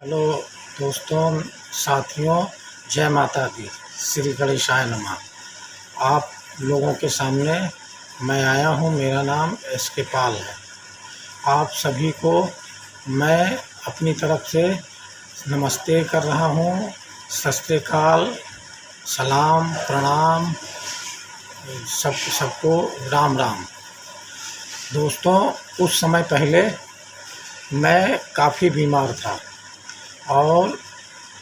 Hello दोस्तों, साथियों, जय माता दी, श्री गणेशाय नमः। आप लोगों के सामने मैं आया हूँ। मेरा नाम एस के पाल है। आप सभी को मैं अपनी तरफ से नमस्ते कर रहा हूँ, सत श्री अकाल, सलाम, प्रणाम, सबको राम राम। दोस्तों, कुछ समय पहले मैं काफ़ी बीमार था और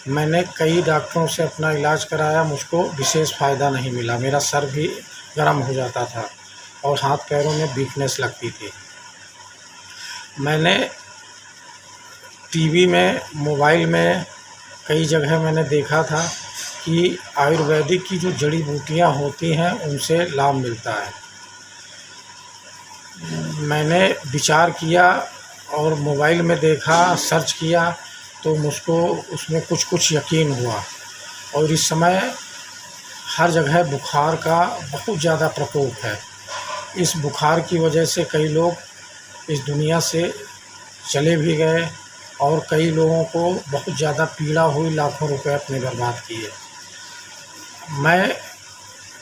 मैंने कई डॉक्टरों से अपना इलाज कराया। मुझको विशेष फ़ायदा नहीं मिला। मेरा सर भी गर्म हो जाता था और हाथ पैरों में वीकनेस लगती थी। मैंने टीवी में, मोबाइल में, कई जगह मैंने देखा था कि आयुर्वेदिक की जो जड़ी बूटियाँ होती हैं उनसे लाभ मिलता है। मैंने विचार किया और मोबाइल में देखा, सर्च किया, तो मुझको उसमें कुछ यकीन हुआ। और इस समय हर जगह बुखार का बहुत ज़्यादा प्रकोप है। इस बुखार की वजह से कई लोग इस दुनिया से चले भी गए और कई लोगों को बहुत ज़्यादा पीड़ा हुई, लाखों रुपए अपने बर्बाद किए। मैं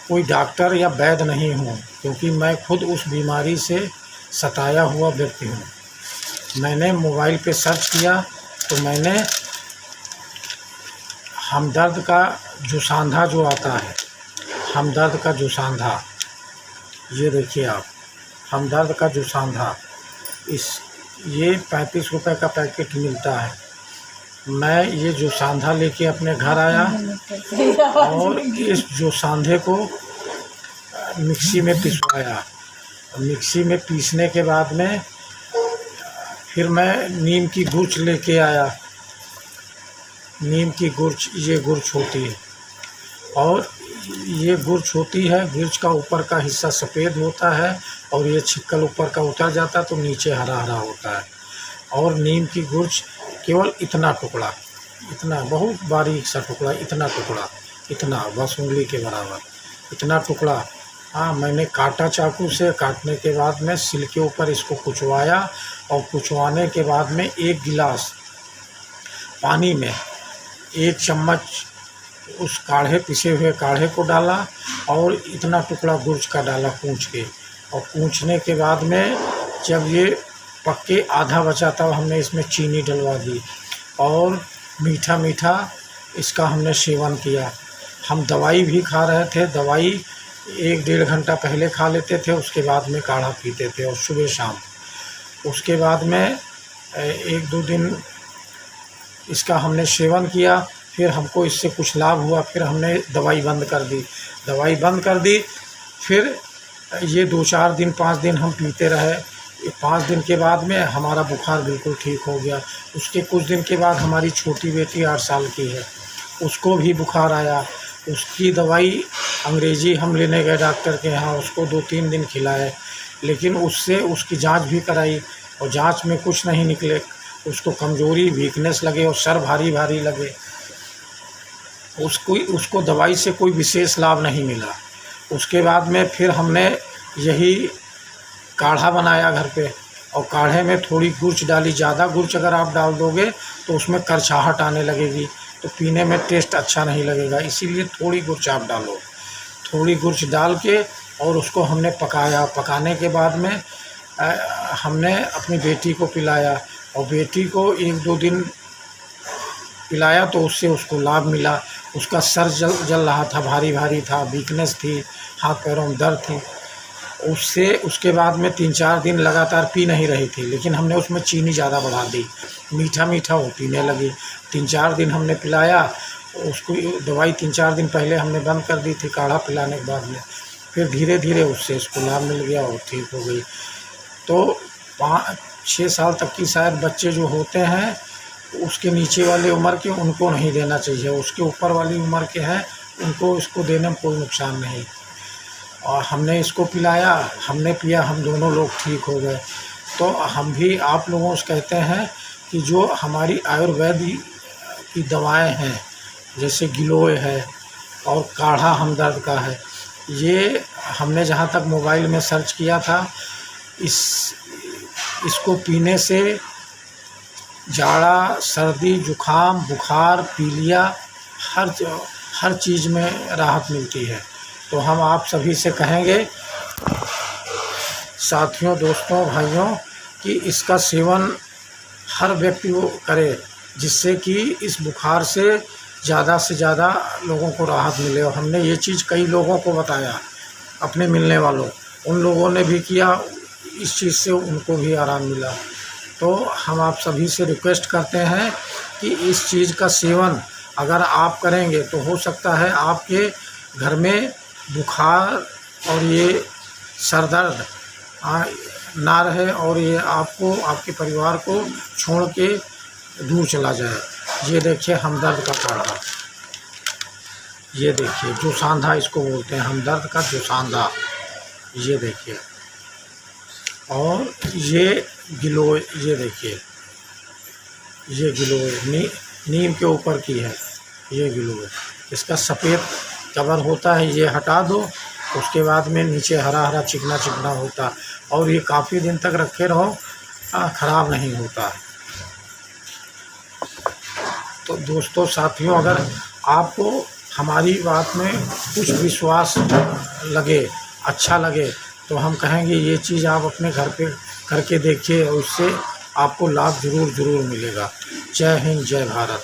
कोई डॉक्टर या वैद्य नहीं हूँ, क्योंकि मैं खुद उस बीमारी से सताया हुआ व्यक्ति हूँ। मैंने मोबाइल पे सर्च किया तो मैंने हमदर्द का जुसांधा जो आता है, हमदर्द का जुसांधा, ये देखिए आप, हमदर्द का जुसांधा, ये 35 रुपए का पैकेट मिलता है। मैं ये जुसांधा लेके अपने घर आया और इस जुसांधे को मिक्सी में पिसवाया। मिक्सी में पीसने के बाद में फिर मैं नीम की गुर्च लेके आया। नीम की गुर्च, ये गुर्च होती है और ये गुर्च होती है। गुर्च का ऊपर का हिस्सा सफ़ेद होता है और ये छिक्कल ऊपर का उतर जाता है तो नीचे हरा हरा होता है। और नीम की गुर्च केवल इतना टुकड़ा, इतना बहुत बारीक सा टुकड़ा, इतना टुकड़ा, इतना बस उंगली के बराबर, इतना टुकड़ा। हाँ, मैंने काटा चाकू से। काटने के बाद में सिल के ऊपर इसको कुचवाया और कुचवाने के बाद में 1 गिलास पानी में 1 चम्मच उस काढ़े, पिसे हुए काढ़े को डाला और इतना टुकड़ा गुर्च का डाला कूच के। और कूचने के बाद में जब ये पक के आधा बचा तब हमने इसमें चीनी डलवा दी और मीठा मीठा इसका हमने सेवन किया। हम दवाई भी खा रहे थे। दवाई 1-1.5 घंटा पहले खा लेते थे, उसके बाद में काढ़ा पीते थे और सुबह शाम। उसके बाद में 1-2 दिन इसका हमने सेवन किया। फिर हमको इससे कुछ लाभ हुआ। फिर हमने दवाई बंद कर दी। दवाई बंद कर दी। फिर ये 2-4 दिन, 5 दिन हम पीते रहे। 5 दिन के बाद में हमारा बुखार बिल्कुल ठीक हो गया। उसके कुछ दिन के बाद हमारी छोटी बेटी 8 साल की है, उसको भी बुखार आया। उसकी दवाई अंग्रेज़ी हम लेने गए डॉक्टर के यहाँ, उसको 2-3 दिन खिलाए, लेकिन उससे उसकी जांच भी कराई और जांच में कुछ नहीं निकले। उसको कमज़ोरी, वीकनेस लगे और सर भारी भारी लगे। उसको दवाई से कोई विशेष लाभ नहीं मिला। उसके बाद में फिर हमने यही काढ़ा बनाया घर पे और काढ़े में थोड़ी गुर्च डाली। ज़्यादा गुर्च अगर आप डाल दोगे तो उसमें करछाहट आने लगेगी, तो पीने में टेस्ट अच्छा नहीं लगेगा। इसीलिए थोड़ी गुर्च आप डालो। थोड़ी गुर्च डाल के और उसको हमने पकाया। पकाने के बाद में हमने अपनी बेटी को पिलाया और बेटी को 1-2 दिन पिलाया तो उससे उसको लाभ मिला। उसका सर जल रहा था, भारी भारी था, वीकनेस थी, हाथ पैरों में दर्द थी। उसके बाद में 3-4 दिन लगातार पी नहीं रही थी, लेकिन हमने उसमें चीनी ज़्यादा बढ़ा दी। मीठा मीठा वो पीने लगी। 3-4 दिन हमने पिलाया उसको। दवाई 3-4 दिन पहले हमने बंद कर दी थी काढ़ा पिलाने के बाद में। फिर धीरे धीरे उससे इसको लाभ मिल गया और ठीक हो गई। तो 5-6 साल तक की शायद बच्चे जो होते हैं उसके नीचे वाले उम्र के, उनको नहीं देना चाहिए। उसके ऊपर वाली उम्र के हैं उनको इसको देने में कोई नुकसान नहीं। और हमने इसको पिलाया, हमने पिया, हम दोनों लोग ठीक हो गए। तो हम भी आप लोगों से कहते हैं कि जो हमारी आयुर्वेद की दवाएं हैं, जैसे गिलोय है और काढ़ा हमदर्द का है, ये हमने जहाँ तक मोबाइल में सर्च किया था, इसको पीने से जाड़ा, सर्दी, जुखाम, बुखार, पीलिया, हर चीज़ में राहत मिलती है। तो हम आप सभी से कहेंगे साथियों, दोस्तों, भाइयों कि इसका सेवन हर व्यक्ति वो करे, जिससे कि इस बुखार से ज़्यादा लोगों को राहत मिले। और हमने ये चीज़ कई लोगों को बताया, अपने मिलने वालों, उन लोगों ने भी किया, इस चीज़ से उनको भी आराम मिला। तो हम आप सभी से रिक्वेस्ट करते हैं कि इस चीज़ का सेवन अगर आप करेंगे तो हो सकता है आपके घर में बुखार और ये सर दर्द ना रहे, और ये आपको, आपके परिवार को छोड़ के दूर चला जाए। ये देखिए हमदर्द का काढ़ा, ये देखिए जोशांधा इसको बोलते हैं, हमदर्द का जोशांधा, ये देखिए। और ये गिलोय, ये देखिए, ये गिलोय नीम के ऊपर की है, ये गिलोय। इसका सफ़ेद कवर होता है, ये हटा दो, उसके बाद में नीचे हरा हरा चिकना चिकना होता, और ये काफ़ी दिन तक रखे रहो, ख़राब नहीं होता। तो दोस्तों, साथियों, अगर आपको हमारी बात में कुछ विश्वास लगे, अच्छा लगे, तो हम कहेंगे ये चीज़ आप अपने घर पे करके देखिए, और उससे आपको लाभ ज़रूर मिलेगा। जय हिंद, जय भारत।